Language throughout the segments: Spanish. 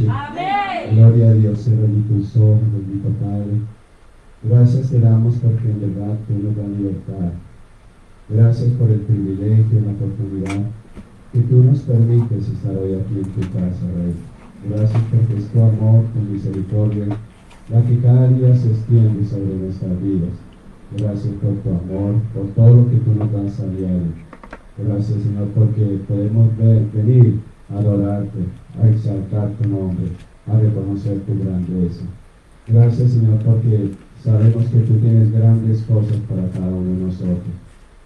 noche. Amén. Gloria a Dios, cierra tus ojos, bendito Padre. Gracias te damos porque en verdad tú nos das libertad. Gracias por el privilegio y la oportunidad que tú nos permites estar hoy aquí en tu casa, Rey. Gracias porque es tu amor, tu misericordia, la que cada día se extiende sobre nuestras vidas. Gracias por tu amor, por todo lo que tú nos das a diario. Gracias, Señor, porque podemos venir a adorarte, a exaltar tu nombre, a reconocer tu grandeza. Gracias, Señor, porque sabemos que tú tienes grandes cosas para cada uno de nosotros.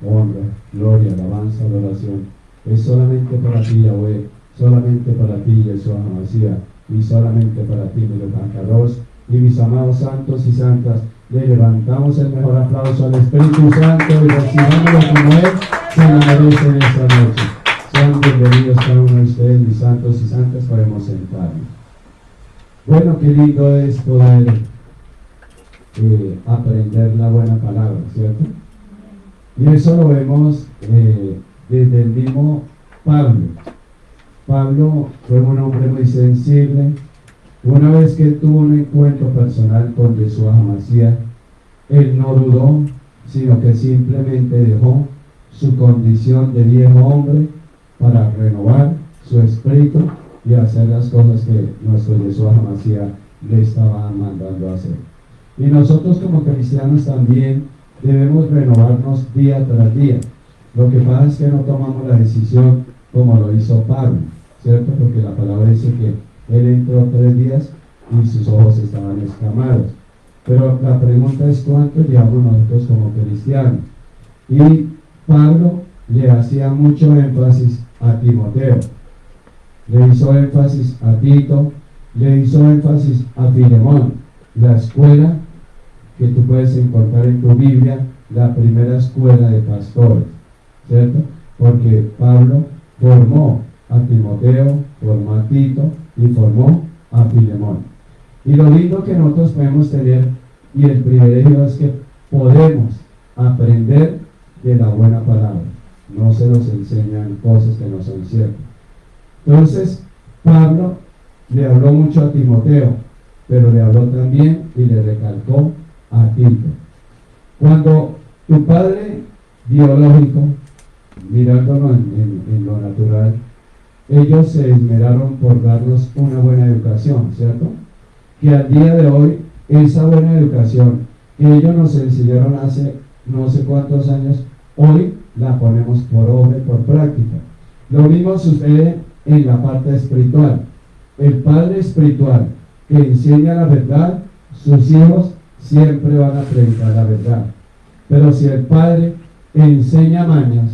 Honra, gloria, alabanza, adoración. Es solamente para ti, Yahweh, solamente para ti, Yeshua HaMashiach, y solamente para ti, mi Kadosh, y mis amados santos y santas. Le levantamos el mejor aplauso al Espíritu Santo y recibámoslo como Él se lo merece en esta noche. Sean bienvenidos cada uno de ustedes, mis santos y santas, podemos sentarnos. Bueno, qué lindo es poder aprender la buena palabra, ¿cierto? Y eso lo vemos desde el mismo Pablo. Pablo fue un hombre muy sensible. Una vez que tuvo un encuentro personal con Yeshua HaMashiach, él no dudó, sino que simplemente dejó su condición de viejo hombre para renovar su espíritu y hacer las cosas que nuestro Yeshua HaMashiach le estaba mandando a hacer. Y nosotros como cristianos también debemos renovarnos día tras día. Lo que pasa es que no tomamos la decisión como lo hizo Pablo, ¿cierto? Porque la palabra dice que él entró 3 días y sus ojos estaban escamados. Pero la pregunta es cuánto llevamos nosotros como cristianos. Y Pablo le hacía mucho énfasis a Timoteo, le hizo énfasis a Tito, le hizo énfasis a Filemón, la escuela que tú puedes encontrar en tu Biblia, la primera escuela de pastores, ¿cierto? Porque Pablo formó a Timoteo, formó a Tito y formó a Filemón. Y lo lindo que nosotros podemos tener y el privilegio es que podemos aprender de la buena palabra. No se nos enseñan cosas que no son ciertas. Entonces, Pablo le habló mucho a Timoteo, pero le habló también y le recalcó a Tito. Cuando tu padre biológico, mirándolo en lo natural, ellos se esmeraron por darnos una buena educación, ¿cierto? Que al día de hoy, esa buena educación que ellos nos enseñaron hace no sé cuántos años, hoy la ponemos por obra y por práctica. Lo mismo sucede en la parte espiritual. El padre espiritual que enseña la verdad, sus hijos siempre van a predicar la verdad. Pero si el padre enseña mañas,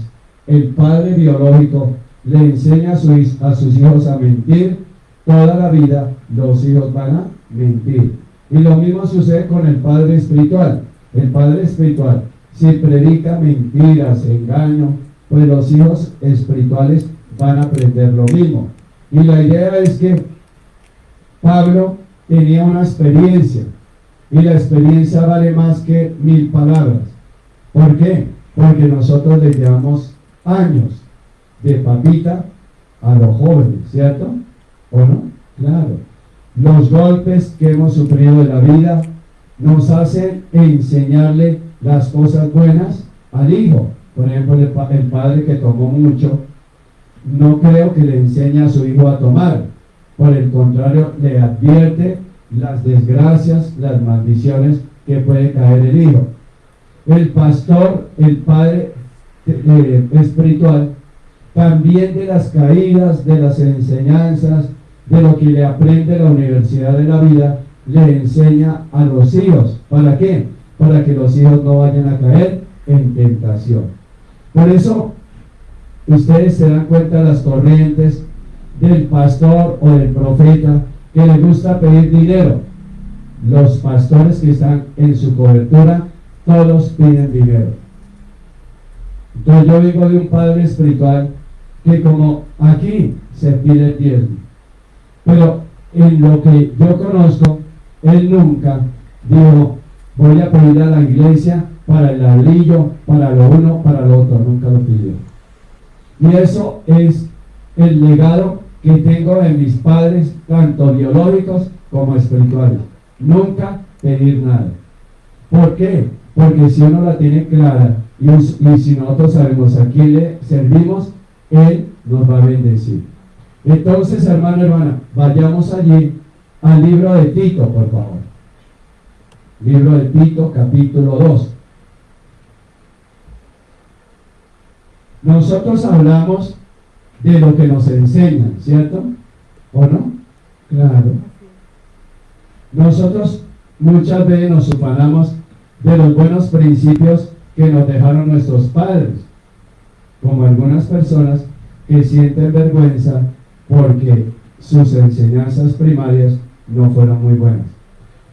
el padre biológico le enseña a sus hijos a mentir, toda la vida los hijos van a mentir. Y lo mismo sucede con el padre espiritual. El padre espiritual, si predica mentiras, engaño, pues los hijos espirituales van a aprender lo mismo. Y la idea es que Pablo tenía una experiencia, y la experiencia vale más que 1000 palabras. ¿Por qué? Porque nosotros le llevamos años de papita a los jóvenes, ¿cierto? ¿O no? Claro. Los golpes que hemos sufrido en la vida nos hacen enseñarle las cosas buenas al hijo. Por ejemplo, el padre que tomó mucho, no creo que le enseñe a su hijo a tomar. Por el contrario, le advierte las desgracias, las maldiciones que puede caer el hijo. El pastor, el padre espiritual, también de las caídas, de las enseñanzas, de lo que le aprende la universidad de la vida, le enseña a los hijos. ¿Para qué? Para que los hijos no vayan a caer en tentación. Por eso, ustedes se dan cuenta de las corrientes del pastor o del profeta que le gusta pedir dinero. Los pastores que están en su cobertura, todos piden dinero. Entonces yo digo de un padre espiritual que como aquí se pide el diezmo, pero en lo que yo conozco, él nunca dijo, voy a pedir a la iglesia para el ladrillo, para lo uno, para lo otro, nunca lo pidió. Y eso es el legado que tengo de mis padres, tanto biológicos como espirituales. Nunca pedir nada. ¿Por qué? Porque si uno la tiene clara y si nosotros sabemos a quién le servimos, Él nos va a bendecir. Entonces, hermano, hermana, vayamos allí al libro de Tito, por favor. Libro de Tito, capítulo 2. Nosotros hablamos de lo que nos enseñan, ¿cierto? ¿O no? Claro. Nosotros muchas veces nos ufanamos de los buenos principios que nos dejaron nuestros padres, como algunas personas que sienten vergüenza porque sus enseñanzas primarias no fueron muy buenas.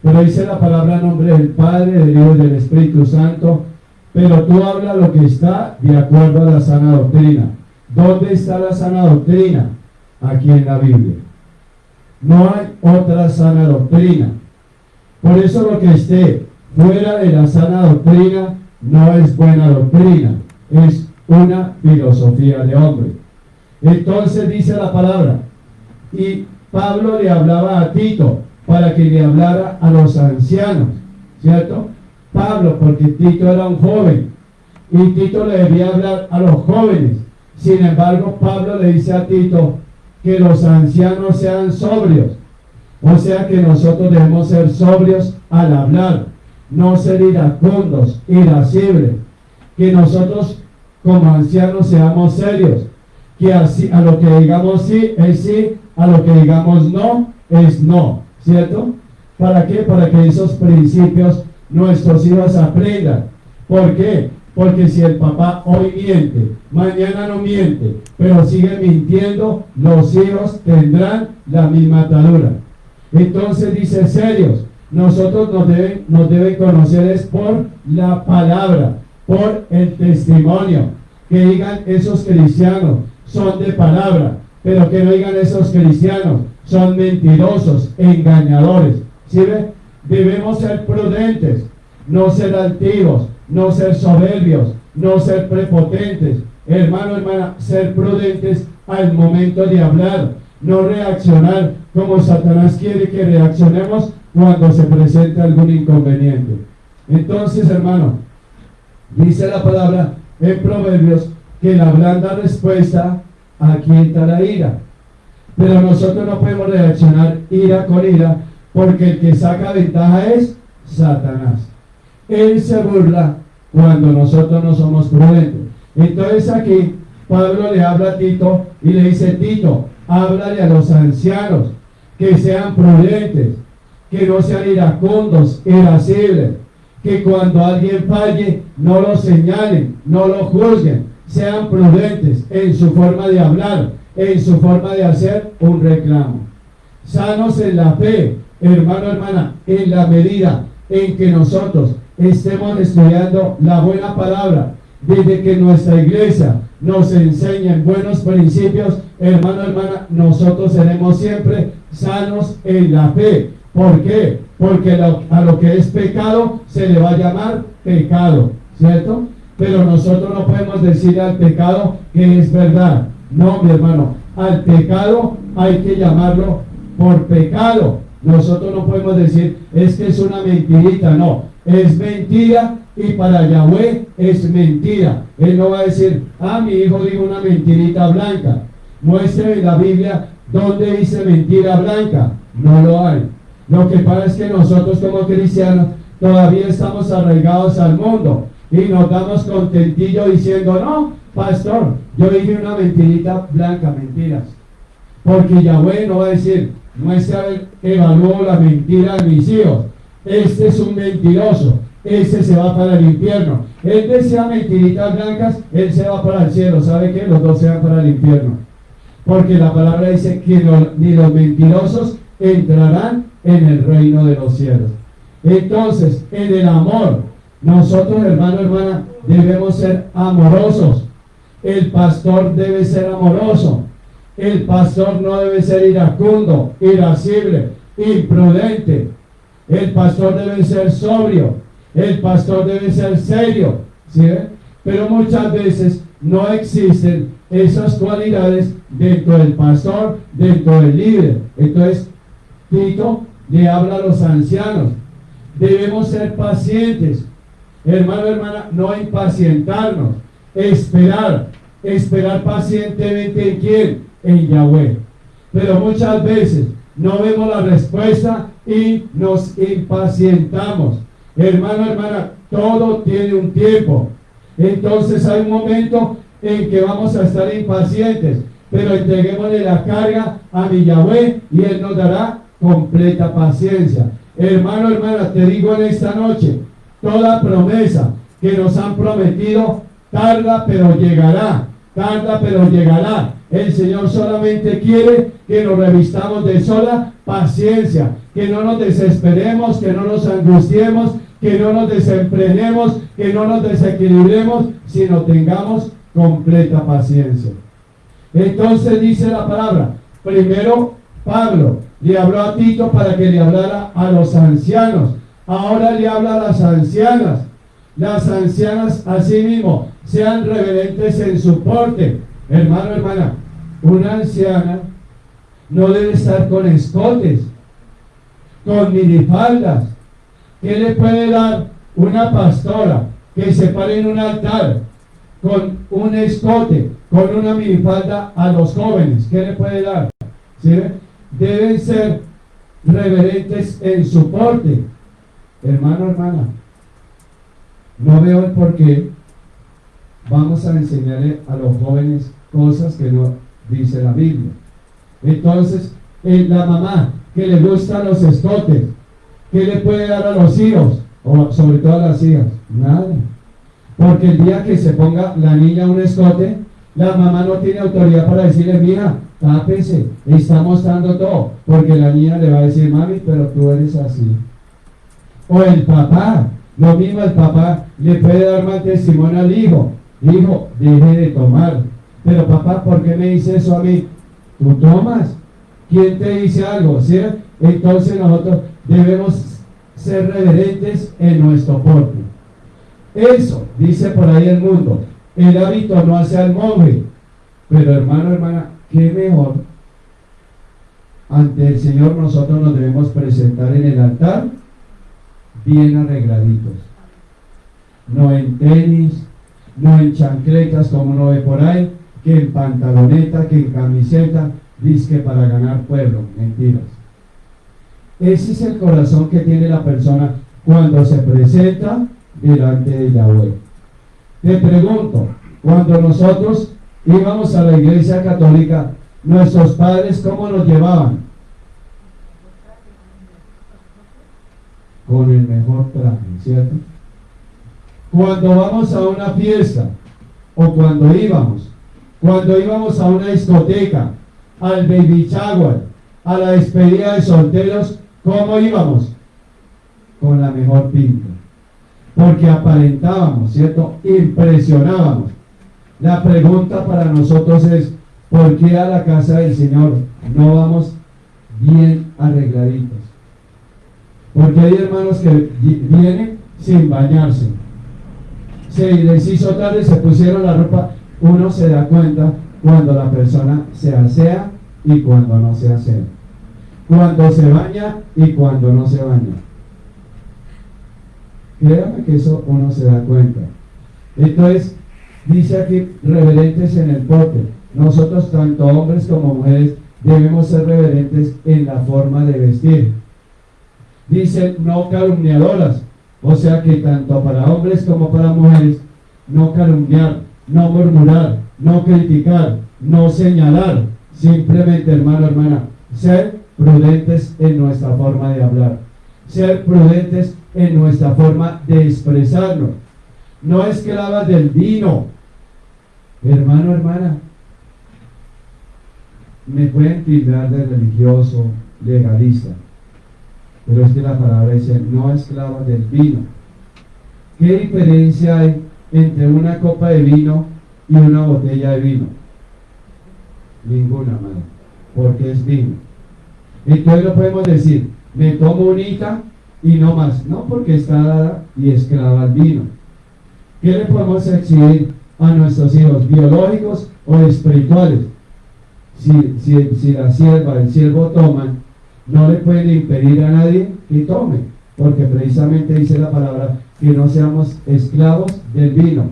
Pero dice la palabra en nombre del Padre, del Hijo y del Espíritu Santo, pero tú hablas lo que está de acuerdo a la sana doctrina. ¿Dónde está la sana doctrina? Aquí en la Biblia. No hay otra sana doctrina. Por eso lo que esté fuera de la sana doctrina no es buena doctrina, es una filosofía de hombre. Entonces dice la palabra, y Pablo le hablaba a Tito para que le hablara a los ancianos, ¿cierto? Pablo, porque Tito era un joven y Tito le debía hablar a los jóvenes. Sin embargo, Pablo le dice a Tito que los ancianos sean sobrios, o sea que nosotros debemos ser sobrios al hablar, no ser iracundos, irascibles, que nosotros como ancianos seamos serios, que así, a lo que digamos sí es sí, a lo que digamos no es no, ¿cierto? ¿Para qué? Para que esos principios nuestros hijos aprendan. ¿Por qué? Porque si el papá hoy miente, mañana no miente, pero sigue mintiendo, los hijos tendrán la misma atadura. Entonces dice serios, nosotros nos deben conocer es por la palabra, por el testimonio, que digan esos cristianos son de palabra, pero que no digan esos cristianos son mentirosos, engañadores. ¿Sí ve? Debemos ser prudentes, no ser altivos, no ser soberbios, no ser prepotentes. Hermano, hermana, ser prudentes al momento de hablar, no reaccionar como Satanás quiere que reaccionemos cuando se presente algún inconveniente. Entonces, hermano, dice la palabra en Proverbios que la blanda respuesta aquieta la ira. Pero nosotros no podemos reaccionar ira con ira, porque el que saca ventaja es Satanás. Él se burla cuando nosotros no somos prudentes. Entonces aquí Pablo le habla a Tito y le dice: Tito, háblale a los ancianos que sean prudentes, que no sean iracundos, irascibles, que cuando alguien falle no lo señalen, no lo juzguen, sean prudentes en su forma de hablar, en su forma de hacer un reclamo. Sanos en la fe, hermano, hermana, en la medida en que nosotros estemos estudiando la buena palabra, desde que nuestra iglesia nos enseñen buenos principios, hermano, hermana, nosotros seremos siempre sanos en la fe. ¿Por qué? Porque a lo que es pecado se le va a llamar pecado, ¿cierto? Pero nosotros no podemos decir al pecado que es verdad. No, mi hermano, al pecado hay que llamarlo por pecado. Nosotros no podemos decir es que es una mentirita, no, es mentira y para Yahweh es mentira. Él no va a decir, mi hijo dijo una mentirita blanca. Muestre en la Biblia dónde dice mentira blanca. No lo hay. Lo que pasa es que nosotros como cristianos todavía estamos arraigados al mundo y nos damos contentillo diciendo, no, pastor, yo dije una mentirita blanca, mentiras. Porque Yahweh no va a decir, muestra, evalúo la mentira de mis hijos. Este es un mentiroso, este se va para el infierno. Él desea mentiritas blancas, él se va para el cielo. ¿Sabe qué? Los dos se van para el infierno. Porque la palabra dice que ni los mentirosos entrarán en el reino de los cielos. Entonces, en el amor, nosotros, hermano, hermana, debemos ser amorosos. El pastor debe ser amoroso. El pastor no debe ser iracundo, irascible, imprudente. El pastor debe ser sobrio. El pastor debe ser serio, ¿sí? Pero muchas veces no existen esas cualidades dentro del pastor, dentro del líder. Entonces, Tito le habla a los ancianos. Debemos ser pacientes. Hermano, hermana, no impacientarnos. Esperar pacientemente ¿en quién? En Yahweh. Pero muchas veces no vemos la respuesta y nos impacientamos. Hermano, hermana, todo tiene un tiempo. Entonces hay un momento en que vamos a estar impacientes, pero entreguémosle la carga a mi Yahweh y Él nos dará completa paciencia. Hermano, hermana, te digo en esta noche, toda promesa que nos han prometido tarda pero llegará, tarda pero llegará. El Señor solamente quiere que nos revistamos de sola paciencia, que no nos desesperemos, que no nos angustiemos, que no nos desenfrenemos, que no nos desequilibremos, sino tengamos completa paciencia. Entonces dice la palabra, primero Pablo le habló a Tito para que le hablara a los ancianos, ahora le habla a las ancianas. Las ancianas asimismo sean reverentes en su porte. Hermano, hermana, una anciana no debe estar con escotes, con minifaldas. ¿Qué le puede dar una pastora que se pare en un altar con un escote, con una minifalda a los jóvenes? ¿Qué le puede dar? ¿Sí? Deben ser reverentes en su porte. Hermano, hermana, no veo el por qué vamos a enseñarle a los jóvenes cosas que no dice la Biblia. Entonces, la mamá que le gustan los escotes, ¿qué le puede dar a los hijos? O sobre todo a las hijas, nada. Porque el día que se ponga la niña un escote, la mamá no tiene autoridad para decirle, mira, tápese, está mostrando todo. Porque la niña le va a decir, mami, pero tú eres así. O el papá, lo mismo el papá le puede dar mal testimonio al hijo. Hijo, deje de tomar. Pero papá, ¿por qué me dice eso a mí? Tú tomas. ¿Quién te dice algo? ¿Sí? Entonces nosotros debemos ser reverentes en nuestro porte. Eso, dice por ahí el mundo, el hábito no hace al monje. Pero hermano, hermana, qué mejor. Ante el Señor nosotros nos debemos presentar en el altar bien arregladitos. No en tenis, no en chancletas como uno ve por ahí, que en pantaloneta, que en camiseta, dizque para ganar pueblo. Mentiras. Ese es el corazón que tiene la persona cuando se presenta delante de Yahweh. Te pregunto, cuando nosotros íbamos a la iglesia católica, nuestros padres, ¿cómo nos llevaban? Con el mejor traje, ¿cierto? Cuando vamos a una fiesta, o cuando íbamos a una discoteca, al baby shower, a la despedida de solteros, ¿cómo íbamos? Con la mejor pinta. Porque aparentábamos, ¿cierto? Impresionábamos. La pregunta para nosotros es, ¿por qué a la casa del Señor no vamos bien arregladitos? Porque hay hermanos que vienen sin bañarse. Se les hizo tarde, se pusieron la ropa. Uno se da cuenta cuando la persona se asea y cuando no se asea. Cuando se baña y cuando no se baña. Créame que eso uno se da cuenta. Entonces, dice aquí, reverentes en el porte. Nosotros, tanto hombres como mujeres, debemos ser reverentes en la forma de vestir. Dice, no calumniadoras. O sea que tanto para hombres como para mujeres, no calumniar, no murmurar, no criticar, no señalar. Simplemente, hermano, hermana, ser prudentes en nuestra forma de hablar. Ser prudentes en nuestra forma de expresarnos. No esclavas del vino. Hermano, hermana, me pueden tildar de religioso, legalista, pero es que la palabra dice, no esclavas del vino. ¿Qué diferencia hay entre una copa de vino y una botella de vino? Ninguna, madre, porque es vino. Entonces no podemos decir, me tomo unita y no más, no, porque está dada y esclava al vino. ¿Qué le podemos exigir a nuestros hijos biológicos o espirituales. Si la sierva, el siervo toman, no le pueden impedir a nadie que tome, porque precisamente dice la palabra que no seamos esclavos del vino,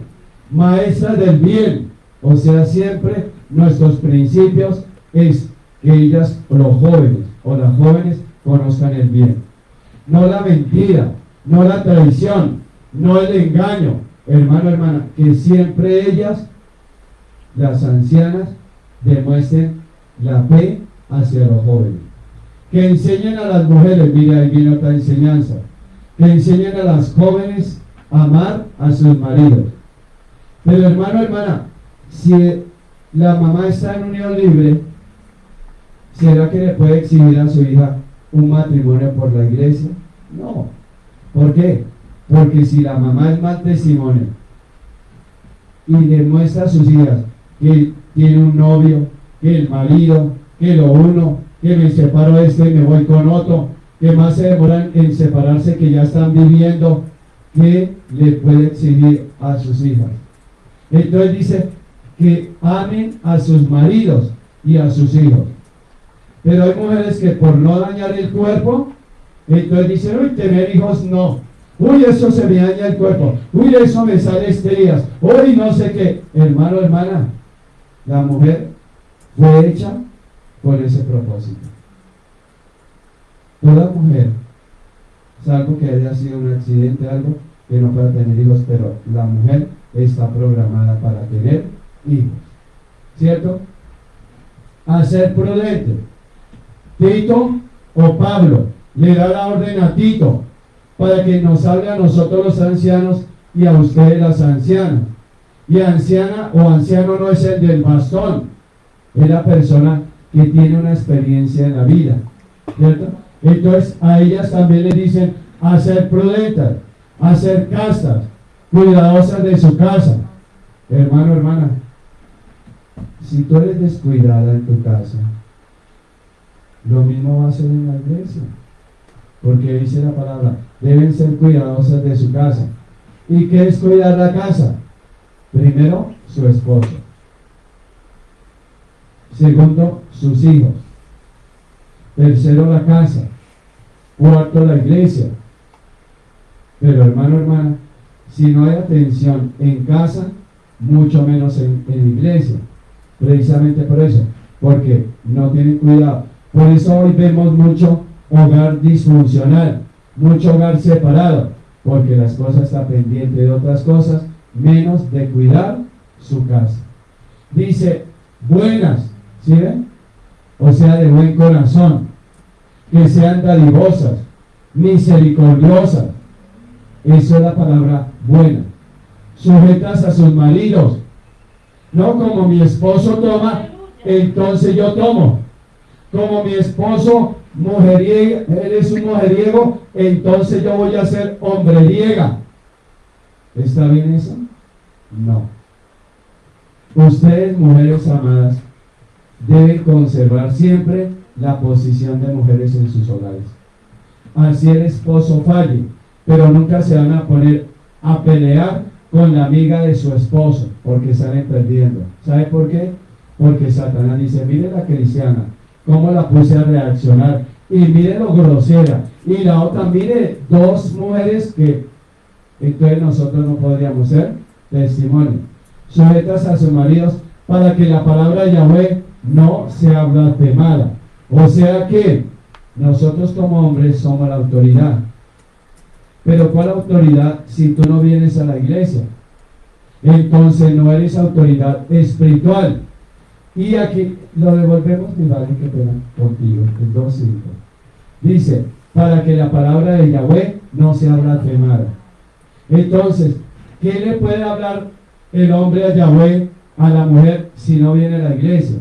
maestras del bien. O sea, siempre nuestros principios es que ellas, o los jóvenes o las jóvenes, conozcan el bien, no la mentira, no la traición, no el engaño. Hermano, hermana, que siempre ellas, las ancianas, demuestren la fe hacia los jóvenes, que enseñen a las mujeres. Mira, ahí viene otra enseñanza, que enseñen a las jóvenes a amar a sus maridos. Pero hermano, hermana, si la mamá está en unión libre, ¿será que le puede exigir a su hija un matrimonio por la iglesia? No. ¿Por qué? Porque si la mamá es mal testimonio y le muestra a sus hijas que tiene un novio, que el marido, que lo uno, que me separo de este y me voy con otro, que más se demoran en separarse, que ya están viviendo, ¿qué le puede exigir a sus hijas? Entonces dice que amen a sus maridos y a sus hijos. Pero hay mujeres que por no dañar el cuerpo, entonces dicen, uy, tener hijos no, uy, eso se me daña el cuerpo, uy, eso me sale estrías, uy, no sé qué. Hermano, hermana, la mujer fue hecha con ese propósito. Toda mujer, salvo que haya sido un accidente, algo, que no pueda tener hijos, pero la mujer está programada para tener hijos, ¿cierto? A ser prudente. Tito o Pablo le da la orden a Tito para que nos hable a nosotros los ancianos y a ustedes las ancianas. Y anciana o anciano no es el del bastón, es la persona que tiene una experiencia en la vida, ¿cierto? Entonces a ellas también les dicen a ser prudentes, a ser castas, cuidadosas de su casa. Hermano, hermana, si tú eres descuidada en tu casa, lo mismo va a ser en la iglesia, porque dice la palabra, deben ser cuidadosas de su casa. ¿Y qué es cuidar la casa? Primero, su esposo. Segundo, sus hijos. Tercero, la casa. Cuarto, la iglesia. Pero hermano, hermana, si no hay atención en casa, mucho menos en iglesia. Precisamente por eso, porque no tienen cuidado. Por eso hoy vemos mucho hogar disfuncional, mucho hogar separado, porque la esposa está pendiente de otras cosas, menos de cuidar su casa. Dice, buenas, ¿sí ven? O sea, de buen corazón, que sean dadivosas, misericordiosas. Eso es la palabra buena. Sujetas a sus maridos, no como mi esposo toma, entonces yo tomo. Como mi esposo mujeriego, él es un mujeriego, entonces yo voy a ser hombreriega. ¿Está bien eso? No. Ustedes, mujeres amadas, deben conservar siempre la posición de mujeres en sus hogares. Así el esposo falle, pero nunca se van a poner a pelear con la amiga de su esposo, porque salen perdiendo. ¿Sabe por qué? Porque Satanás dice, mire la cristiana, cómo la puse a reaccionar, y mire lo grosera, y la otra, mire, dos mujeres que entonces nosotros no podríamos ser testimonio. Sujetas a sus maridos para que la palabra de Yahweh no sea blasfemada. O sea que nosotros como hombres somos la autoridad. Pero ¿cuál autoridad si tú no vienes a la iglesia? Entonces no eres autoridad espiritual. Y aquí lo devolvemos, mi padre, que pena contigo, el 2.5. Dice, para que la palabra de Yahweh no sea blasfemada. Entonces, ¿qué le puede hablar el hombre a Yahweh a la mujer si no viene a la iglesia?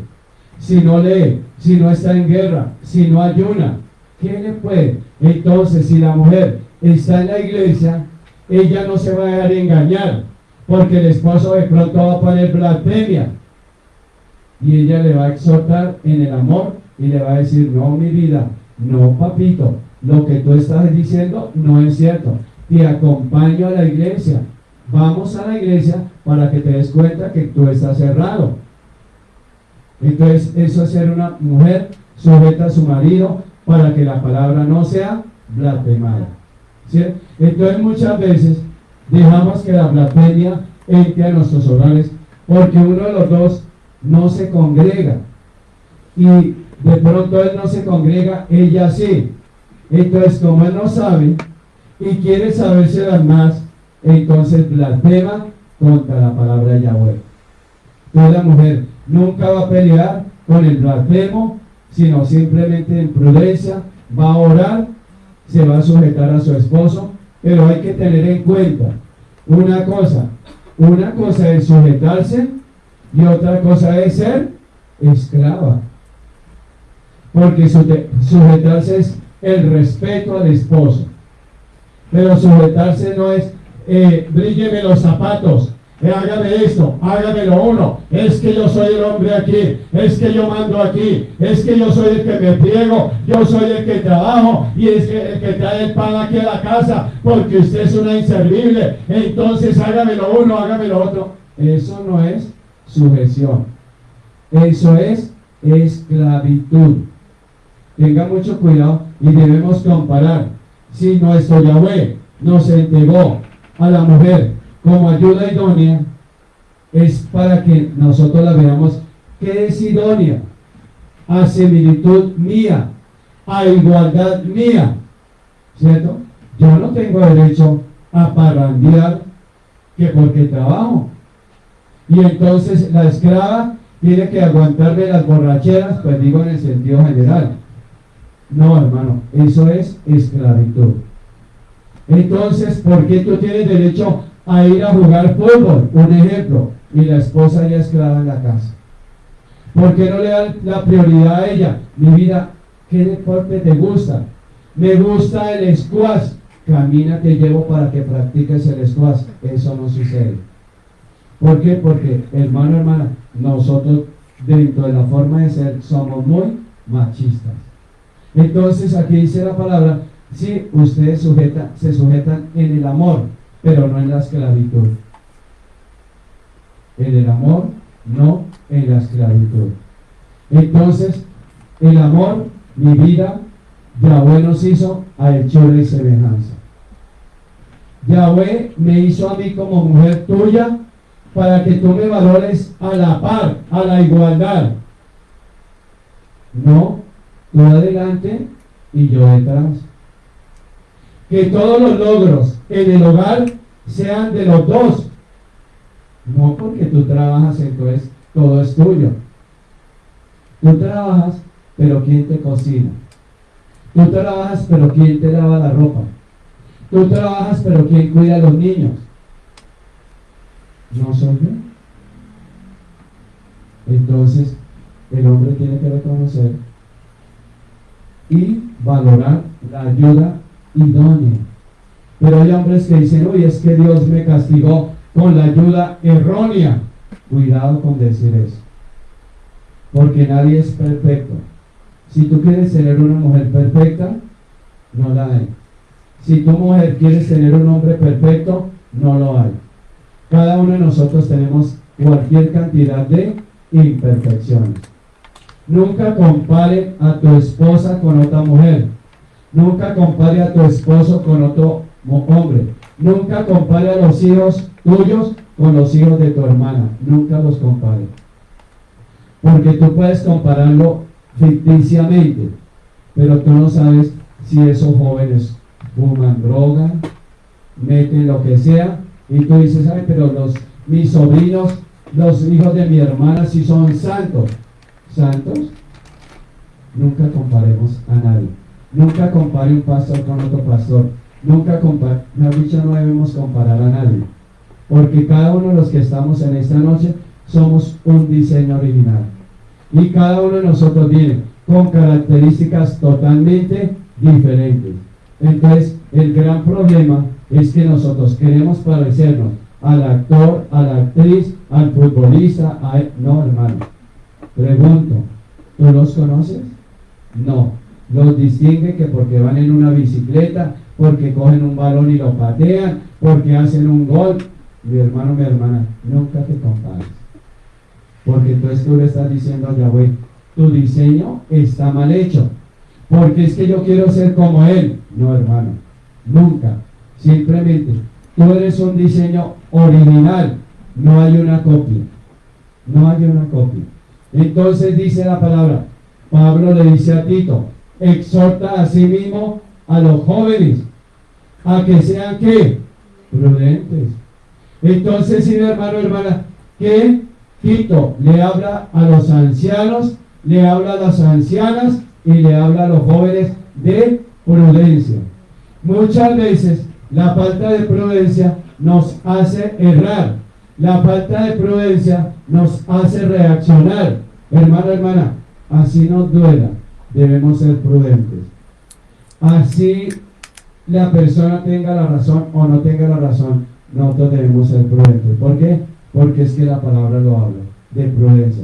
Si no lee, si no está en guerra, si no ayuna, ¿qué le puede? Entonces, si la mujer está en la iglesia, ella no se va a dejar engañar, porque el esposo de pronto va a poner blasfemia, y ella le va a exhortar en el amor y le va a decir, no, mi vida, no, papito, lo que tú estás diciendo no es cierto, te acompaño a la iglesia, vamos a la iglesia para que te des cuenta que tú estás errado. Entonces, eso es ser una mujer sujeta a su marido para que la palabra no sea blasfemada. ¿Sí? Entonces, muchas veces dejamos que la blasfemia entre a nuestros hogares porque uno de los dos no se congrega. Y de pronto él no se congrega, ella sí. Entonces, como él no sabe y quiere sabérselas más, entonces blasfema contra la palabra de Yahweh. Entonces la mujer nunca va a pelear con el blasfemo, sino simplemente en prudencia va a orar, se va a sujetar a su esposo, pero hay que tener en cuenta una cosa es sujetarse y otra cosa es ser esclava. Porque sujetarse es el respeto al esposo, pero sujetarse no es brílleme los zapatos, hágame esto, hágamelo uno, es que yo soy el hombre aquí, es que yo mando aquí, es que yo soy el que me pliego, yo soy el que trabajo y es que el que trae el pan aquí a la casa, porque usted es una inservible, entonces hágamelo uno, hágamelo otro. Eso no es sujeción, eso es esclavitud. Tenga mucho cuidado y debemos comparar. Si nuestro Yahweh nos entregó a la mujer como ayuda idónea, es para que nosotros la veamos que es idónea, a similitud mía, a igualdad mía, ¿cierto? Yo no tengo derecho a parrandear que porque trabajo. Y entonces la esclava tiene que aguantarme las borracheras, pues digo en el sentido general. No, hermano, eso es esclavitud. Entonces, ¿por qué tú tienes derecho a ir a jugar fútbol? Un ejemplo, y la esposa ya esclava en la casa. ¿Por qué no le dan la prioridad a ella? Mi vida, ¿qué deporte te gusta? Me gusta el squash. Camina, te llevo para que practiques el squash. Eso no sucede. ¿Por qué? Porque, hermana, nosotros dentro de la forma de ser somos muy machistas. Entonces aquí dice la palabra, sí, ustedes se sujetan en el amor, pero no en la esclavitud. En el amor, no en la esclavitud. Entonces, el amor, mi vida, Yahweh nos hizo a hechura y semejanza. Yahweh me hizo a mí como mujer tuya para que tú me valores a la par, a la igualdad. No, tú adelante y yo detrás. Que todos los logros en el hogar sean de los dos. No porque tú trabajas, entonces todo es tuyo. Tú trabajas, pero ¿quién te cocina? Tú trabajas, pero ¿quién te lava la ropa? Tú trabajas, pero ¿quién cuida a los niños? No soy yo. Entonces, el hombre tiene que reconocer y valorar la ayuda idónea. Pero hay hombres que dicen, uy, es que Dios me castigó con la ayuda errónea. Cuidado con decir eso, porque nadie es perfecto. Si tú quieres tener una mujer perfecta, no la hay. Si tu mujer quieres tener un hombre perfecto, no lo hay. Cada uno de nosotros tenemos cualquier cantidad de imperfecciones. Nunca compare a tu esposa con otra mujer. Nunca compare a tu esposo con otro hombre. Nunca compare a los hijos tuyos con los hijos de tu hermana. Nunca los compare. Porque tú puedes compararlo ficticiamente, pero tú no sabes si esos jóvenes fuman droga, meten lo que sea, y tú dices, ay, pero mis sobrinos, los hijos de mi hermana sí son santos. ¿Santos? Nunca comparemos a nadie. Nunca compare un pastor con otro pastor. Nunca compare, mejor dicho, no debemos comparar a nadie. Porque cada uno de los que estamos en esta noche somos un diseño original. Y cada uno de nosotros viene con características totalmente diferentes. Entonces, el gran problema es que nosotros queremos parecernos al actor, a la actriz, al futbolista. No, hermano. Pregunto, ¿tú los conoces? No. Los distingue que porque van en una bicicleta, porque cogen un balón y lo patean, porque hacen un gol. mi hermano, mi hermana, nunca te compares. Porque entonces tú le estás diciendo a Yahweh, tu diseño está mal hecho. Porque es que yo quiero ser como él. No, hermano, nunca. Simplemente, tú eres un diseño original. No hay una copia. No hay una copia. Entonces dice la palabra, Pablo le dice a Tito, exhorta a sí mismo a los jóvenes a que sean ¿qué? Prudentes. Entonces, sí, hermano, hermana, que Tito le habla a los ancianos, le habla a las ancianas y le habla a los jóvenes de prudencia. Muchas veces la falta de prudencia nos hace errar. La falta de prudencia nos hace reaccionar. Hermano, hermana, así nos duela, debemos ser prudentes. Así la persona tenga la razón o no tenga la razón, nosotros debemos ser prudentes. ¿Por qué? Porque es que la palabra lo habla, de prudencia.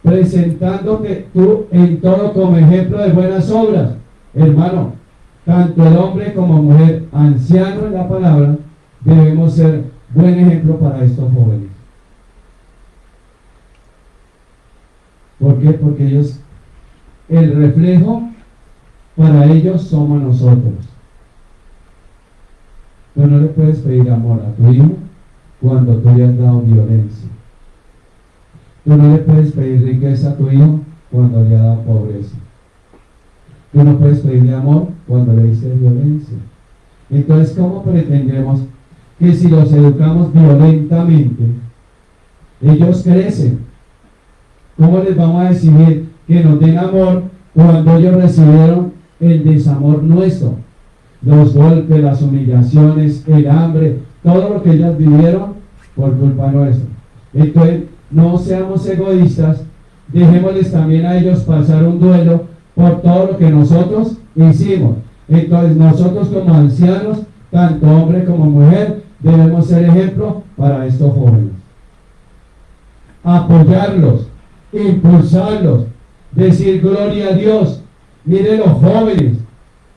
Presentándote tú en todo como ejemplo de buenas obras. Hermano, tanto el hombre como mujer, anciano en la palabra, debemos ser buen ejemplo para estos jóvenes. ¿Por qué? Porque ellos, el reflejo para ellos somos nosotros. Tú no le puedes pedir amor a tu hijo cuando tú le has dado violencia. Tú no le puedes pedir riqueza a tu hijo cuando le has dado pobreza. Tú no puedes pedirle amor cuando le diste violencia. Entonces, ¿cómo pretendemos que si los educamos violentamente, ellos crecen? ¿Cómo les vamos a exigir que nos den amor cuando ellos recibieron el desamor nuestro? Los golpes, las humillaciones, el hambre, todo lo que ellas vivieron por culpa nuestra. Entonces, no seamos egoístas, dejémosles también a ellos pasar un duelo por todo lo que nosotros hicimos. Entonces, nosotros como ancianos, tanto hombre como mujer, debemos ser ejemplo para estos jóvenes. Apoyarlos, impulsarlos, decir gloria a Dios. Mire, los jóvenes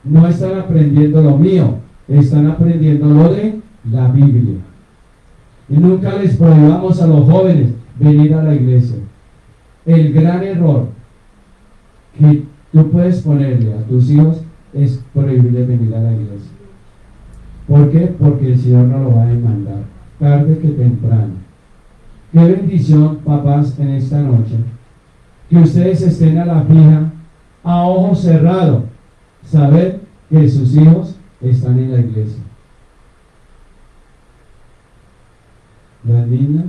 no están aprendiendo lo mío, están aprendiendo lo de la Biblia. Y nunca les prohibamos a los jóvenes venir a la iglesia. El gran error que tú puedes ponerle a tus hijos es prohibirles venir a la iglesia. ¿Por qué? Porque el Señor no lo va a demandar, tarde que temprano. Qué bendición, papás, en esta noche, que ustedes estén a la fija, a ojo cerrado, saber que sus hijos están en la iglesia. Las niñas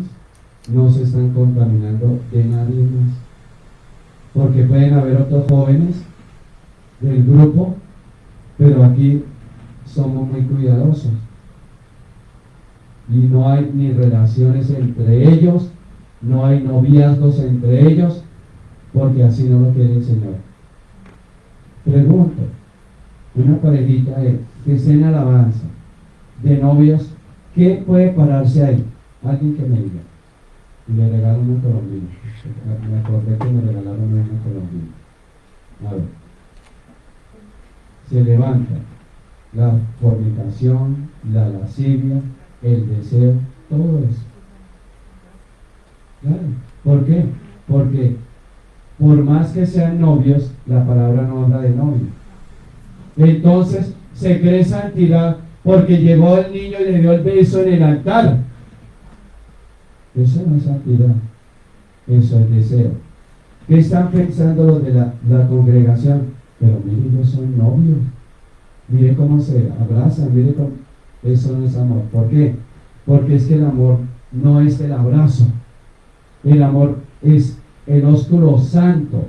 no se están contaminando de nadie más, porque pueden haber otros jóvenes del grupo, pero aquí somos muy cuidadosos y no hay ni relaciones entre ellos, no hay noviazgos entre ellos, porque así no lo quiere el Señor. Pregunto, una parejita que esté en alabanza de novios, ¿qué puede pararse ahí? Alguien que me diga. Y le regalo una colombina. Me acordé que me regalaron una colombina. A ver. Se levanta la fornicación, la lascivia, el deseo, todo eso. ¿Claro? ¿Por qué? Porque por más que sean novios, la palabra no habla de novio. Entonces se cree santidad porque llegó el niño y le dio el beso en el altar. Eso no es santidad, eso es deseo. ¿Qué están pensando los de la congregación? Pero mire, ellos son novios. Mire cómo se abrazan, mire cómo. Eso no es amor. ¿Por qué? Porque es que el amor no es el abrazo. El amor es el ósculo santo,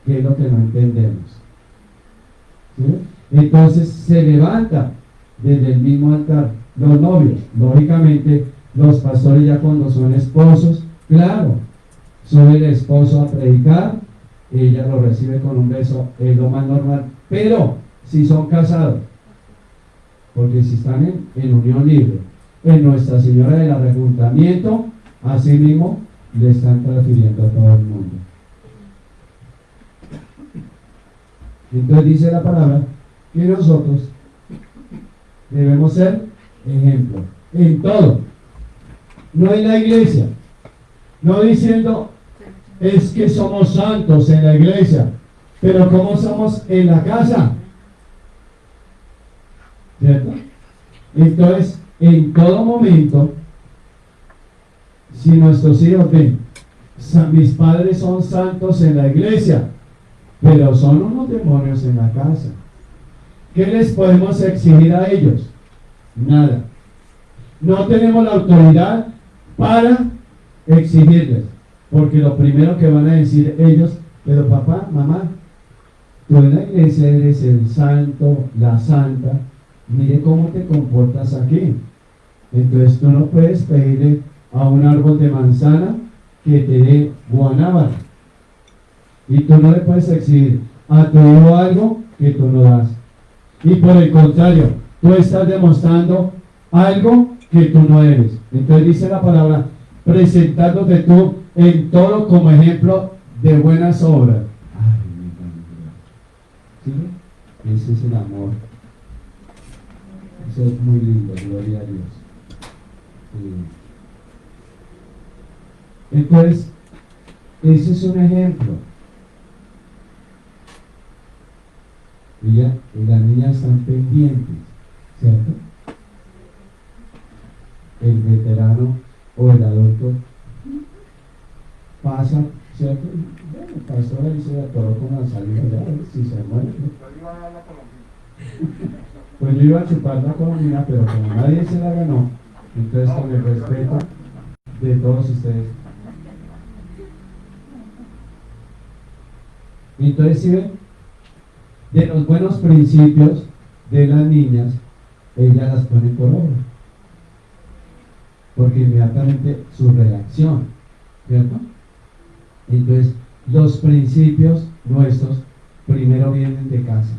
que es lo que no entendemos. ¿Sí? Entonces se levanta desde el mismo altar los novios. Lógicamente, los pastores ya cuando son esposos, claro, sube el esposo a predicar, ella lo recibe con un beso, es lo más normal. Pero si son casados, porque si están en unión libre, en Nuestra Señora del Arrepentimiento, así mismo le están transfiriendo a todo el mundo. Entonces dice la palabra que nosotros debemos ser ejemplo en todo. no en la iglesia, no diciendo es que somos santos en la iglesia, pero ¿cómo somos en la casa? ¿Cierto? Entonces, en todo momento, si nuestros hijos ven, mis padres son santos en la iglesia, pero son unos demonios en la casa, ¿qué les podemos exigir a ellos? Nada. No tenemos la autoridad para exigirles, porque lo primero que van a decir ellos, pero papá, mamá, tú en la iglesia eres el santo, la santa, mire cómo te comportas aquí. Entonces tú no puedes pedirle a un árbol de manzana que te dé guanábana, y tú no le puedes exigir a tu hijo algo que tú no das, y por el contrario, tú estás demostrando algo que tú no eres. Entonces dice la palabra, presentándote tú en todo como ejemplo de buenas obras. Ay, ¿sí? Ese es el amor. Eso es muy lindo, gloria a Dios. Entonces, ese es un ejemplo. Y las niñas están pendientes, ¿cierto? El veterano o el adulto pasa, ¿cierto? Bueno, el pastor ahí se atoró con la salida, ya, si se muere. Pues yo iba a chupar la colombina, pero como nadie se la ganó, entonces con el respeto de todos ustedes. Entonces, si ven, de los buenos principios de las niñas, ellas las ponen por obra, porque inmediatamente su reacción, ¿cierto? Entonces, los principios nuestros primero vienen de casa,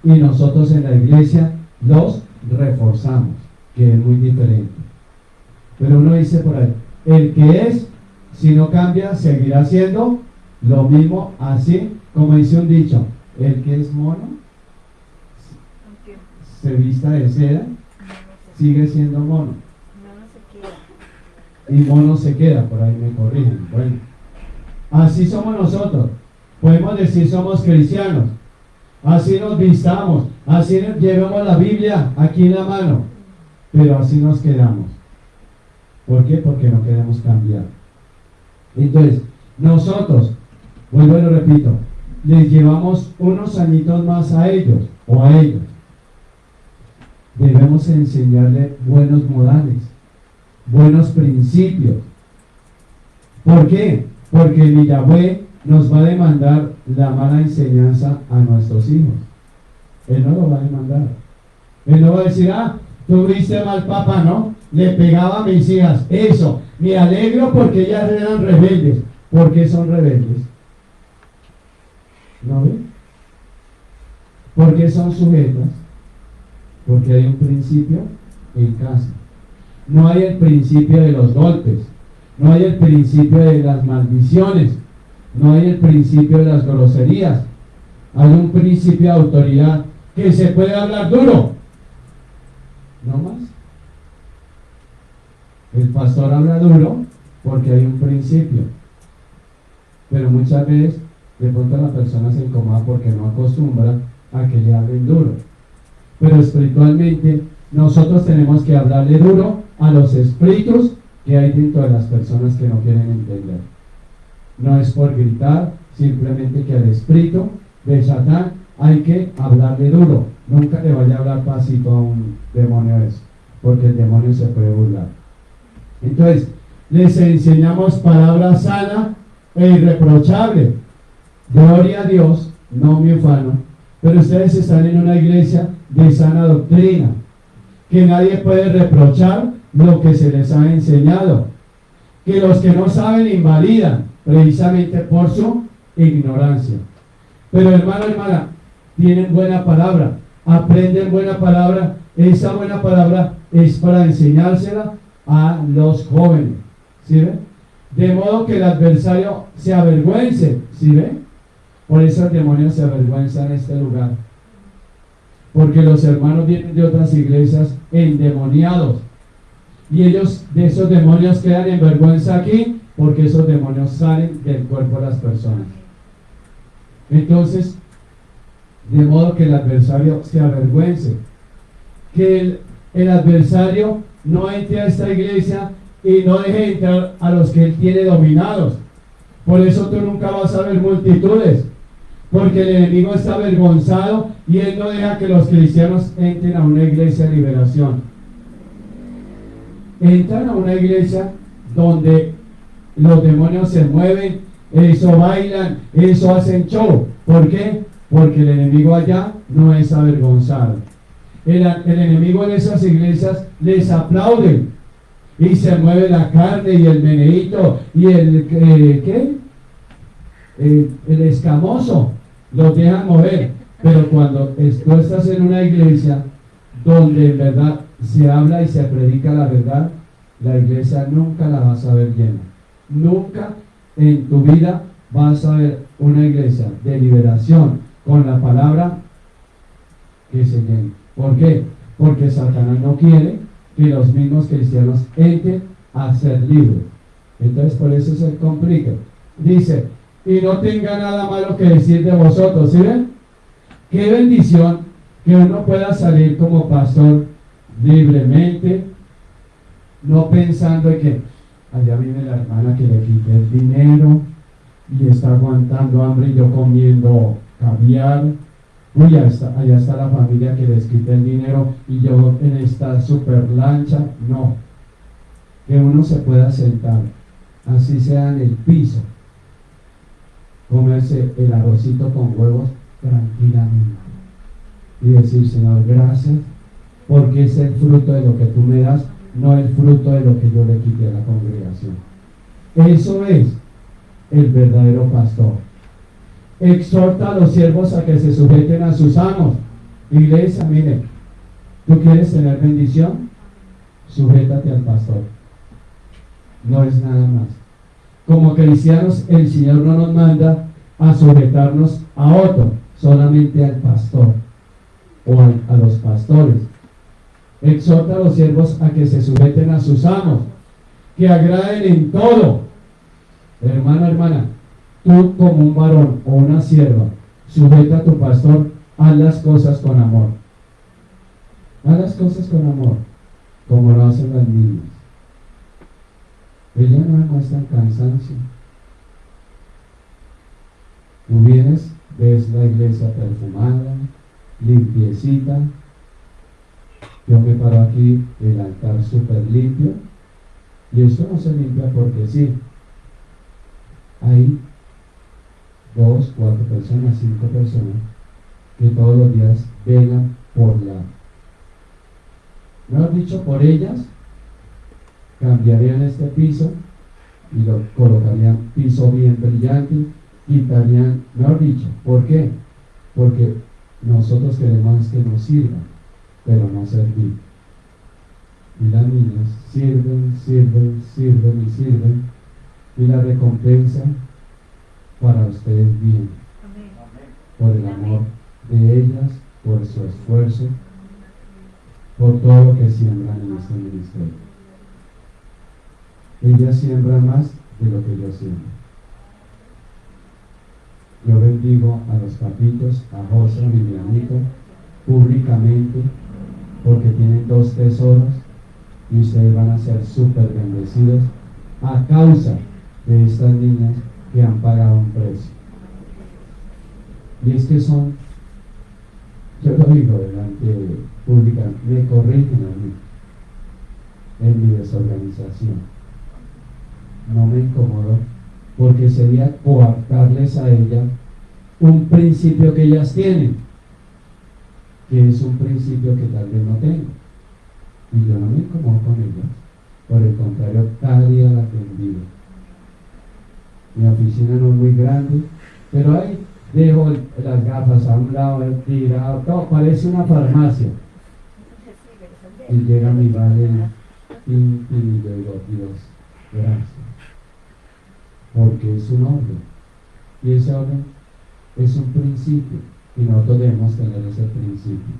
y nosotros en la iglesia los reforzamos, que es muy diferente. Pero uno dice por ahí, el que es, si no cambia, seguirá siendo lo mismo, así como dice un dicho, el que es mono se vista de seda, sigue siendo mono, y mono se queda, por ahí me corrigen. Bueno, así somos nosotros, podemos decir somos cristianos, así nos vistamos, así llevamos la Biblia aquí en la mano, pero así nos quedamos. ¿Por qué? Porque no queremos cambiar. Entonces, nosotros, vuelvo y lo repito, les llevamos unos añitos más a ellos o a ellos. Debemos enseñarle buenos modales, buenos principios. ¿Por qué? Porque el Yahweh nos va a demandar la mala enseñanza a nuestros hijos. Él no lo va a demandar. Él no va a decir, tú viste mal papá, ¿no? Le pegaba a mis hijas. Eso, me alegro porque ellas eran rebeldes. ¿Por qué son rebeldes? ¿No ven? ¿Por qué son sujetas? Porque hay un principio en casa. No hay el principio de los golpes, no hay el principio de las maldiciones, no hay el principio de las groserías. Hay un principio de autoridad, que se puede hablar duro, no más. El pastor habla duro porque hay un principio, pero muchas veces de pronto la persona se incomoda porque no acostumbra a que le hablen duro. Pero espiritualmente nosotros tenemos que hablarle duro a los espíritus que hay dentro de las personas que no quieren entender. No es por gritar, simplemente que al espíritu de Satán hay que hablarle duro. Nunca le vaya a hablar pasito a un demonio eso, porque el demonio se puede burlar. Entonces, les enseñamos palabra sana e irreprochable. Gloria a Dios, no me ufano, pero ustedes están en una iglesia de sana doctrina, que nadie puede reprochar lo que se les ha enseñado, que los que no saben invalidan precisamente por su ignorancia. Pero hermano, hermana, tienen buena palabra, aprenden buena palabra. Esa buena palabra es para enseñársela a los jóvenes, ¿sí ven? De modo que el adversario se avergüence, ¿sí ven? Por eso el demonio se avergüenza en este lugar, porque los hermanos vienen de otras iglesias endemoniados, Y ellos, de esos demonios, quedan en vergüenza aquí, porque esos demonios salen del cuerpo de las personas. Entonces, de modo que el adversario se avergüence, que el adversario no entre a esta iglesia y no deje entrar a los que él tiene dominados. Por eso tú nunca vas a ver multitudes, porque el enemigo está avergonzado y él no deja que los cristianos entren a una iglesia de liberación. Entran a una iglesia donde los demonios se mueven, eso bailan, eso hacen show. ¿Por qué? Porque el enemigo allá no es avergonzado. El enemigo en esas iglesias les aplaude y se mueve la carne y el meneíto y el escamoso, los dejan mover. Pero cuando tú estás en una iglesia donde en verdad se habla y se predica la verdad, la iglesia nunca la vas a ver llena. Nunca en tu vida vas a ver una iglesia de liberación con la palabra que se llene. ¿Por qué? Porque Satanás no quiere que los mismos cristianos entren a ser libres. Entonces por eso se complica. Dice, y no tenga nada malo que decir de vosotros. ¿Sí ven? Qué bendición que uno pueda salir como pastor libremente, no pensando en que allá viene la hermana que le quité el dinero y está aguantando hambre y yo comiendo caviar. Uy, allá está la familia que les quita el dinero y yo en esta super lancha. No, que uno se pueda sentar, así sea en el piso, comerse el arrocito con huevos tranquilamente y decir, Señor, gracias, porque es el fruto de lo que tú me das, no el fruto de lo que yo le quité a la congregación. Eso es el verdadero pastor. Exhorta a los siervos a que se sujeten a sus amos. Iglesia, mire, ¿tú quieres tener bendición? Sujétate al pastor. No es nada más. Como cristianos, el Señor no nos manda a sujetarnos a otro, solamente al pastor o a los pastores. Exhorta a los siervos a que se sujeten a sus amos, que agraden en todo. Hermano, hermana, tú como un varón o una sierva, sujeta a tu pastor, haz las cosas con amor. Haz las cosas con amor, como lo hacen las niñas. Ellas no demuestran cansancio. Tú vienes, ves la iglesia perfumada, limpiecita. Yo me paro aquí, el altar súper limpio, y esto no se limpia porque sí. Hay 2, 4 personas, 5 personas que todos los días velan por mejor dicho, por ellas cambiarían este piso y lo colocarían piso bien brillante, quitarían, mejor dicho, ¿por qué? Porque nosotros queremos que nos sirvan, pero no servir. Y las niñas sirven, sirven, sirven y sirven, y la recompensa para ustedes viene por el amor de ellas, por su esfuerzo, por todo lo que siembran en este ministerio. Ellas siembran más de lo que yo siembro. Yo bendigo a los papitos, a José, a mi amito, públicamente, porque tienen 2 tesoros y ustedes van a ser súper bendecidos a causa de estas niñas que han pagado un precio. Y es que son, yo lo digo delante pública, me corrigen a mí en mi desorganización. No me incomodo porque sería coartarles a ella un principio que ellas tienen, que es un principio que tal vez no tengo, y yo no me incomodo con ellas. Por el contrario, cada día la bendigo. Mi oficina no es muy grande, pero ahí dejo las gafas a un lado, tirado, todo, parece una farmacia. Y llega mi vale y yo digo, Dios, gracias. Porque es un orden. Y ese orden es un principio. Y nosotros debemos tener ese principio.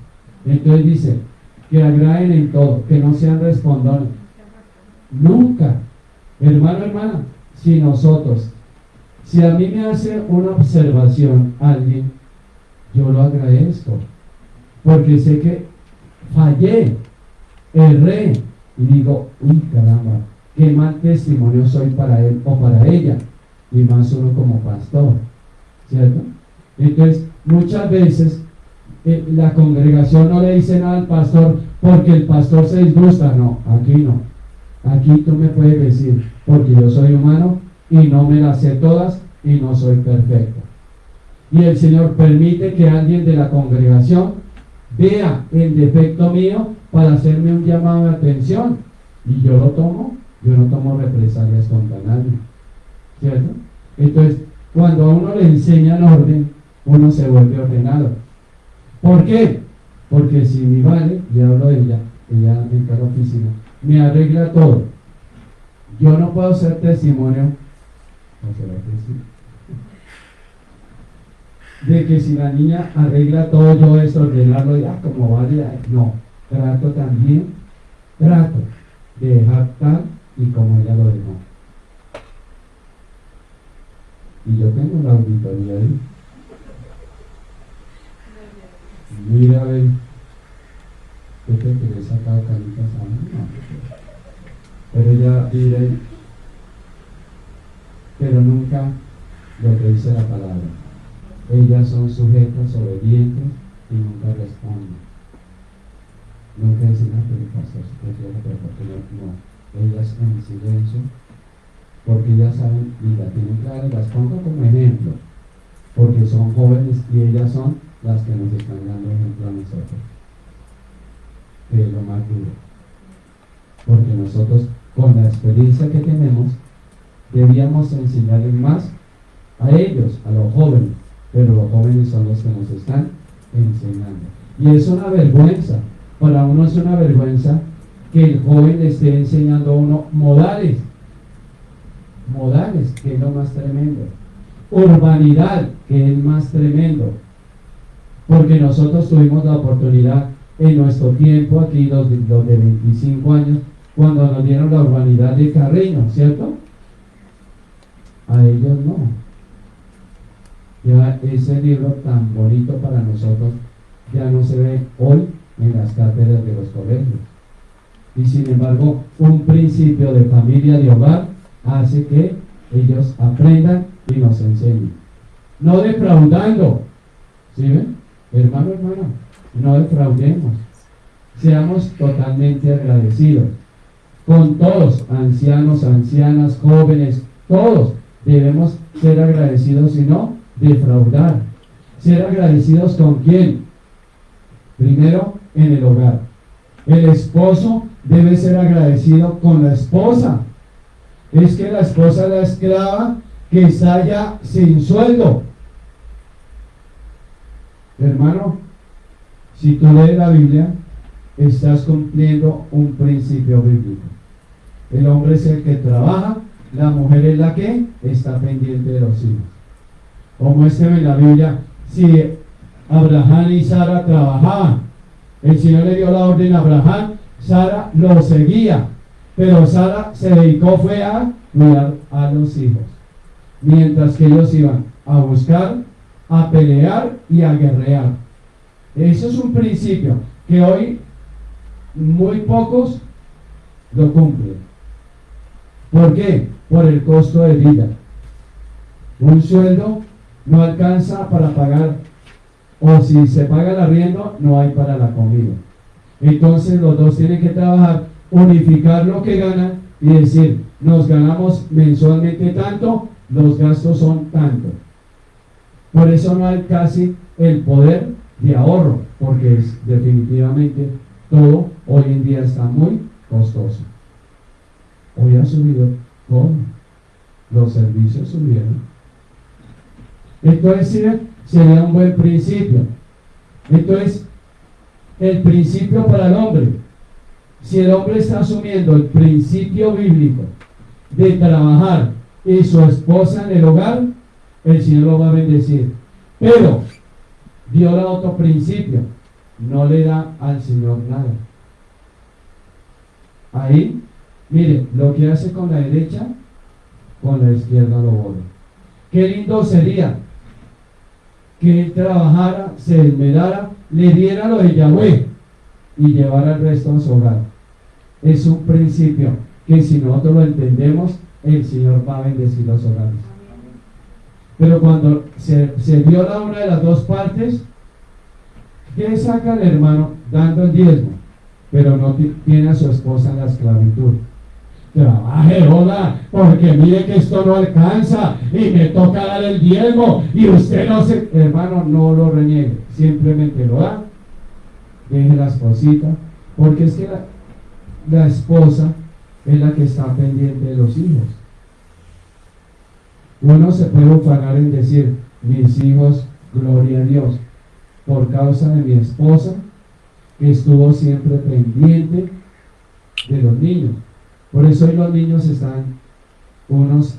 Entonces dice, que agraden en todo, que no sean respondones. Nunca. Hermano, hermana, si a mí me hace una observación alguien, yo lo agradezco, porque sé que fallé, erré, y digo, uy, caramba, qué mal testimonio soy para él o para ella, y más uno como pastor, ¿cierto? Entonces, muchas veces la congregación no le dice nada al pastor porque el pastor se disgusta. No, aquí no. Aquí tú me puedes decir, porque yo soy humano y no me las sé todas y no soy perfecto. Y el Señor permite que alguien de la congregación vea el defecto mío para hacerme un llamado de atención. Y yo lo tomo, yo no tomo represalias contra nadie, ¿cierto? Entonces, cuando a uno le enseñan orden, uno se vuelve ordenado. ¿Por qué? Porque si mi madre, y hablo de ella en cada oficina, me arregla todo, yo no puedo ser testimonio, ¿o será que sí? De que si la niña arregla todo, yo desordenarlo y como vale, no, trato de dejar tal y como ella lo dejó. Y yo tengo la auditoría ahí. Mira, a ver, ¿qué te querés sacar canitas a mí? No. Pero ella diré, pero nunca lo que dice la palabra. Ellas son sujetas, obedientes y nunca responden. Nunca dicen, no, pero el pastor se prefiere, pero porque no. Ellas en silencio, porque ellas saben y la tienen clara, y las pongo como ejemplo, porque son jóvenes y ellas son las que nos están dando ejemplo a nosotros, que es lo más duro, porque nosotros con la experiencia que tenemos debíamos enseñarles más a ellos, a los jóvenes, pero los jóvenes son los que nos están enseñando, y es una vergüenza, para uno es una vergüenza que el joven le esté enseñando a uno modales, que es lo más tremendo, urbanidad, que es más tremendo, porque nosotros tuvimos la oportunidad en nuestro tiempo, aquí los de 25 años, cuando nos dieron la urbanidad de Carreño, ¿cierto? A ellos no. Ya ese libro tan bonito para nosotros ya no se ve hoy en las cátedras de los colegios. Y sin embargo, un principio de familia, de hogar, hace que ellos aprendan y nos enseñen. No defraudando, ¿sí ven? Hermano, no defraudemos. Seamos totalmente agradecidos con todos, ancianos, ancianas, jóvenes, todos debemos ser agradecidos y no defraudar. Ser agradecidos ¿con quién? Primero, en el hogar. El esposo debe ser agradecido con la esposa. Es que la esposa es la esclava que está ya sin sueldo. Hermano, si tú lees la Biblia, estás cumpliendo un principio bíblico. El hombre es el que trabaja, la mujer es la que está pendiente de los hijos. Como en la Biblia, si Abraham y Sara trabajaban, el Señor le dio la orden a Abraham, Sara lo seguía, pero Sara se dedicó fue a cuidar a los hijos, mientras que ellos iban a buscar, a pelear y a guerrear. Eso es un principio que hoy muy pocos lo cumplen. ¿Por qué? Por el costo de vida. Un sueldo no alcanza para pagar, o si se paga el arriendo, no hay para la comida. Entonces los dos tienen que trabajar, unificar lo que ganan y decir, nos ganamos mensualmente tanto, los gastos son tanto. Por eso no hay casi el poder de ahorro, porque definitivamente todo hoy en día está muy costoso. Hoy ha subido todo, los servicios subieron. Entonces sería un buen principio. Entonces, el principio para el hombre, si el hombre está asumiendo el principio bíblico de trabajar y su esposa en el hogar, el Señor lo va a bendecir. Pero viola otro principio, no le da al Señor nada. Ahí Mire, lo que hace con la derecha, con la izquierda lo borra. Qué lindo sería que él trabajara, se esmerara, le diera lo de Yahweh y llevara el resto a su hogar. Es un principio que si nosotros lo entendemos, el Señor va a bendecir los hogares. Pero cuando se viola una de las dos partes, ¿qué saca el hermano? Dando el diezmo, pero no tiene a su esposa en la esclavitud. Trabaje, hola, porque mire que esto no alcanza y me toca dar el diezmo y usted no se... Hermano, no lo reniegue, simplemente lo da, deje las cositas, porque es que la esposa es la que está pendiente de los hijos. Uno se puede ufanar en decir, mis hijos, gloria a Dios, por causa de mi esposa, que estuvo siempre pendiente de los niños. Por eso hoy los niños están, unos,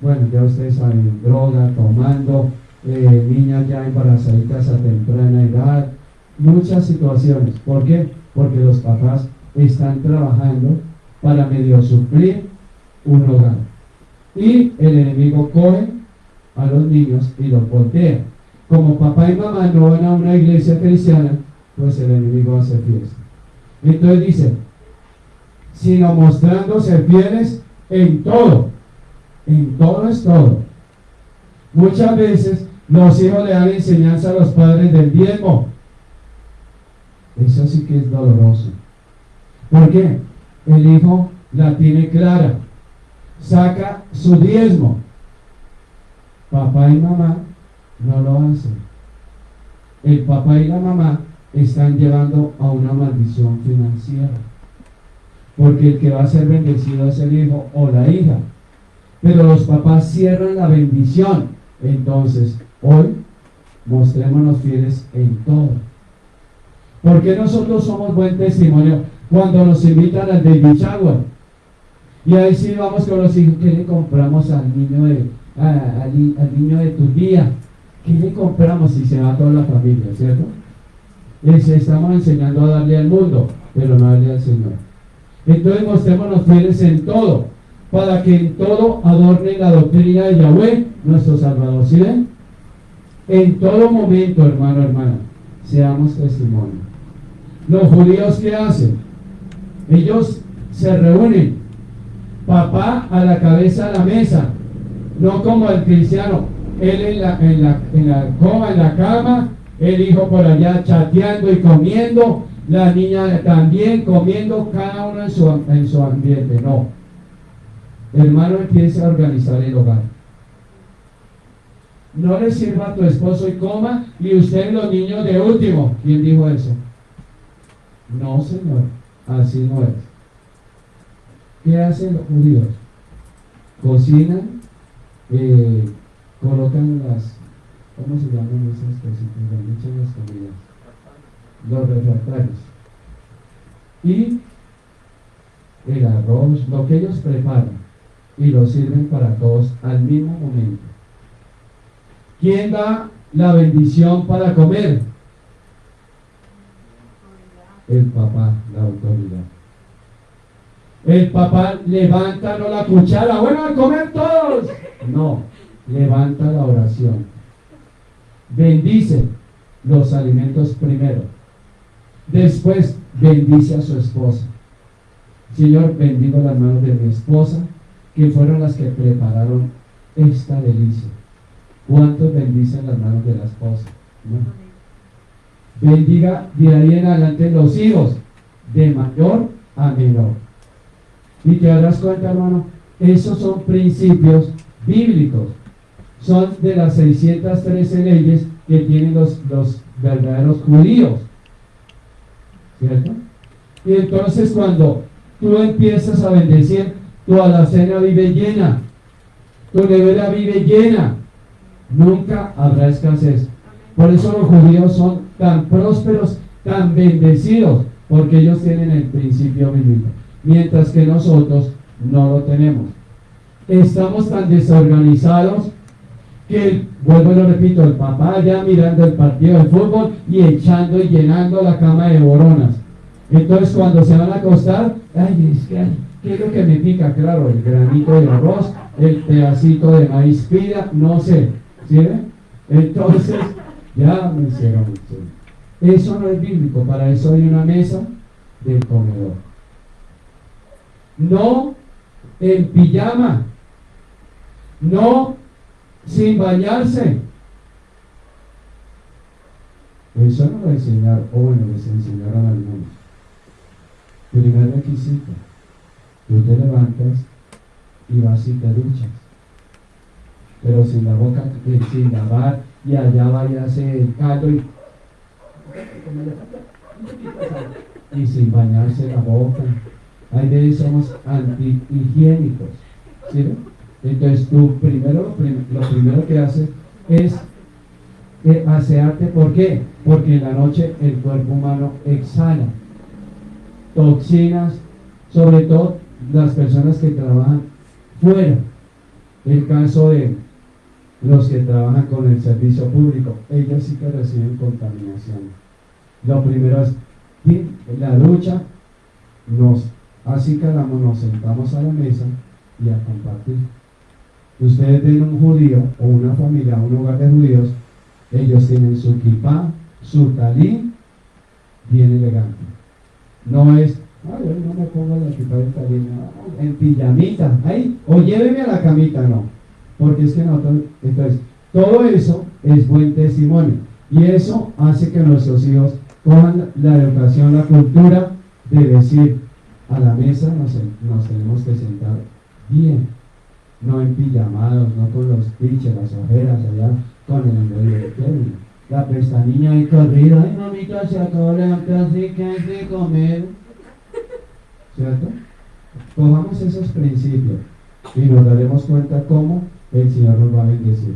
bueno, ya ustedes saben, droga, tomando, niñas ya embarazaditas a temprana edad, muchas situaciones. ¿Por qué? Porque los papás están trabajando para medio suplir un hogar. Y el enemigo coge a los niños y los voltea. Como papá y mamá no van a una iglesia cristiana, pues el enemigo hace fiesta. Entonces dice, sino mostrándose fieles en todo es todo. Muchas veces los hijos le dan enseñanza a los padres del diezmo. Eso sí que es doloroso. ¿Por qué? El hijo la tiene clara, saca su diezmo. Papá y mamá no lo hacen. El papá y la mamá están llevando a una maldición financiera, porque el que va a ser bendecido es el hijo o la hija, pero los papás cierran la bendición. Entonces hoy mostrémonos fieles en todo, porque nosotros somos buen testimonio cuando nos invitan al baby shower, y ahí sí vamos con los hijos. ¿Qué le compramos al niño al niño de tu tía? ¿Qué le compramos? Si se va toda la familia, ¿cierto? Les estamos enseñando a darle al mundo, pero no a darle al Señor. Entonces mostrémonos fieles en todo, para que en todo adornen la doctrina de Yahweh, nuestro Salvador. ¿Sí ven? En todo momento, hermano, hermana, seamos testimonio. Los judíos, ¿qué hacen? Ellos se reúnen, papá a la cabeza de la mesa, no como el cristiano, él en la cama, el hijo por allá chateando y comiendo, la niña también comiendo, cada uno en su ambiente. No, hermano, empiece a organizar el hogar. No le sirva a tu esposo y coma, y usted los niños de último. ¿Quién dijo eso? No, Señor, así no es. ¿Qué hacen los judíos? Cocinan, colocan las, ¿cómo se llaman esas cositas? Donde echan las comidas, los refractarios, y el arroz, lo que ellos preparan, y lo sirven para todos al mismo momento. ¿Quién da la bendición para comer? El papá, la autoridad. El papá levanta no la cuchara, bueno, a comer todos. No, levanta la oración. Bendice los alimentos primero. Después bendice a su esposa. Señor, bendigo las manos de mi esposa, que fueron las que prepararon esta delicia. ¿Cuántos bendicen las manos de la esposa? ¿No? Bendiga de ahí en adelante los hijos, de mayor a menor. Y te darás cuenta, hermano, esos son principios bíblicos. Son de las 613 leyes que tienen los verdaderos judíos, ¿cierto? Y entonces cuando tú empiezas a bendecir, tu alacena vive llena, tu nevera vive llena, nunca habrá escasez. Por eso los judíos son tan prósperos, tan bendecidos, porque ellos tienen el principio bíblico, mientras que nosotros no lo tenemos. Estamos tan desorganizados que, vuelvo y lo repito, el papá ya mirando el partido de fútbol y echando y llenando la cama de boronas. Entonces cuando se van a acostar, ay, es que, ay, ¿qué es lo que me pica? Claro, el granito de arroz, el pedacito de maíz pida, no sé, ¿sí ven? Entonces, ya me hicieron mucho. Eso no es bíblico, para eso hay una mesa del comedor. No en pijama, no sin bañarse. Eso no lo enseñaron, o bueno, les enseñaron algunos. Primer requisito, tú te levantas y vas y te duchas, pero sin la boca, sin lavar, y allá váyase el caldo y sin bañarse la boca. Hay veces somos antihigiénicos, ¿sí? Entonces tú primero, lo primero que haces es asearte. ¿Por qué? Porque en la noche el cuerpo humano exhala toxinas, sobre todo las personas que trabajan fuera. El caso de los que trabajan con el servicio público, ellos sí que reciben contaminación. Lo primero es la ducha, nos acicalamos, nos sentamos a la mesa y a compartir. Ustedes ven un judío o una familia, un hogar de judíos, ellos tienen su kipá, su talí, bien elegante. No es, ay, hoy no me pongo la kipá y el talí, no, en pijamita, ay, o lléveme a la camita, no. Porque es que nosotros, entonces, todo eso es buen testimonio. Y eso hace que nuestros hijos cojan la educación, la cultura de decir, a la mesa nos tenemos que sentar bien, no en pijamados, no con los piches, las ojeras allá, con el envoltorio. La pestañilla ahí corrida, ay mamita, se acabó la clase, ¿qué hay de comer? ¿Cierto? Cojamos esos principios y nos daremos cuenta cómo el Señor nos va a bendecir.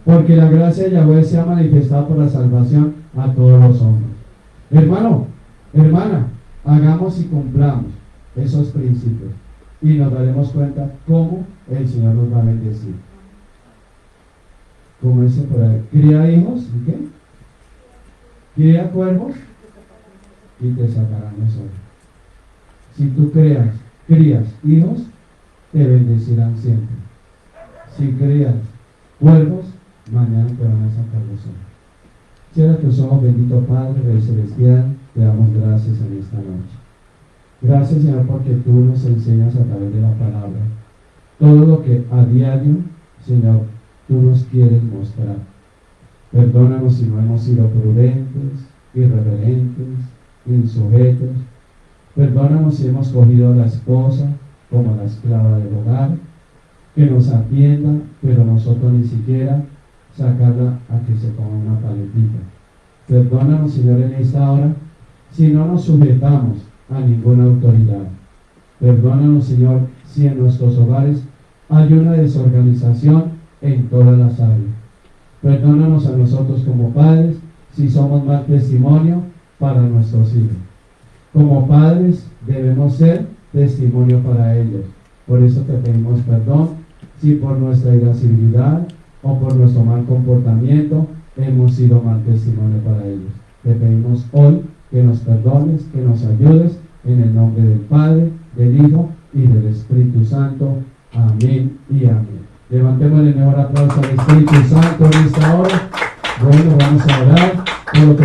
Porque la gracia de Yahweh se ha manifestado por la salvación a todos los hombres. Hermano, hermana, hagamos y cumplamos esos principios y nos daremos cuenta cómo el Señor nos va a bendecir. Como dice por ahí, cría hijos, ¿y qué? Cría cuervos y te sacarán los ojos. Si tú crías hijos, te bendecirán siempre. Si crías cuervos, mañana te van a sacar los ojos. Cierra tus ojos, bendito Padre, Rey Celestial, te damos gracias en esta noche. Gracias, Señor, porque tú nos enseñas a través de la palabra todo lo que a diario, Señor, tú nos quieres mostrar. Perdónanos si no hemos sido prudentes, irreverentes, insujetos. Perdónanos si hemos cogido a la esposa como la esclava del hogar, que nos atienda, pero nosotros ni siquiera sacarla a que se coma una paletita. Perdónanos, Señor, en esta hora, si no nos sujetamos a ninguna autoridad. Perdónanos, Señor, si en nuestros hogares hay una desorganización en todas las áreas. Perdónanos a nosotros como padres si somos mal testimonio para nuestros hijos. Como padres debemos ser testimonio para ellos. Por eso te pedimos perdón si por nuestra irascibilidad o por nuestro mal comportamiento hemos sido mal testimonio para ellos. Te pedimos hoy que nos perdones, que nos ayudes, en el nombre del Padre, del Hijo y del Espíritu Santo. Amén y amén. Levantemos el mejor aplauso al Espíritu Santo en esta hora. Bueno, vamos a orar por lo que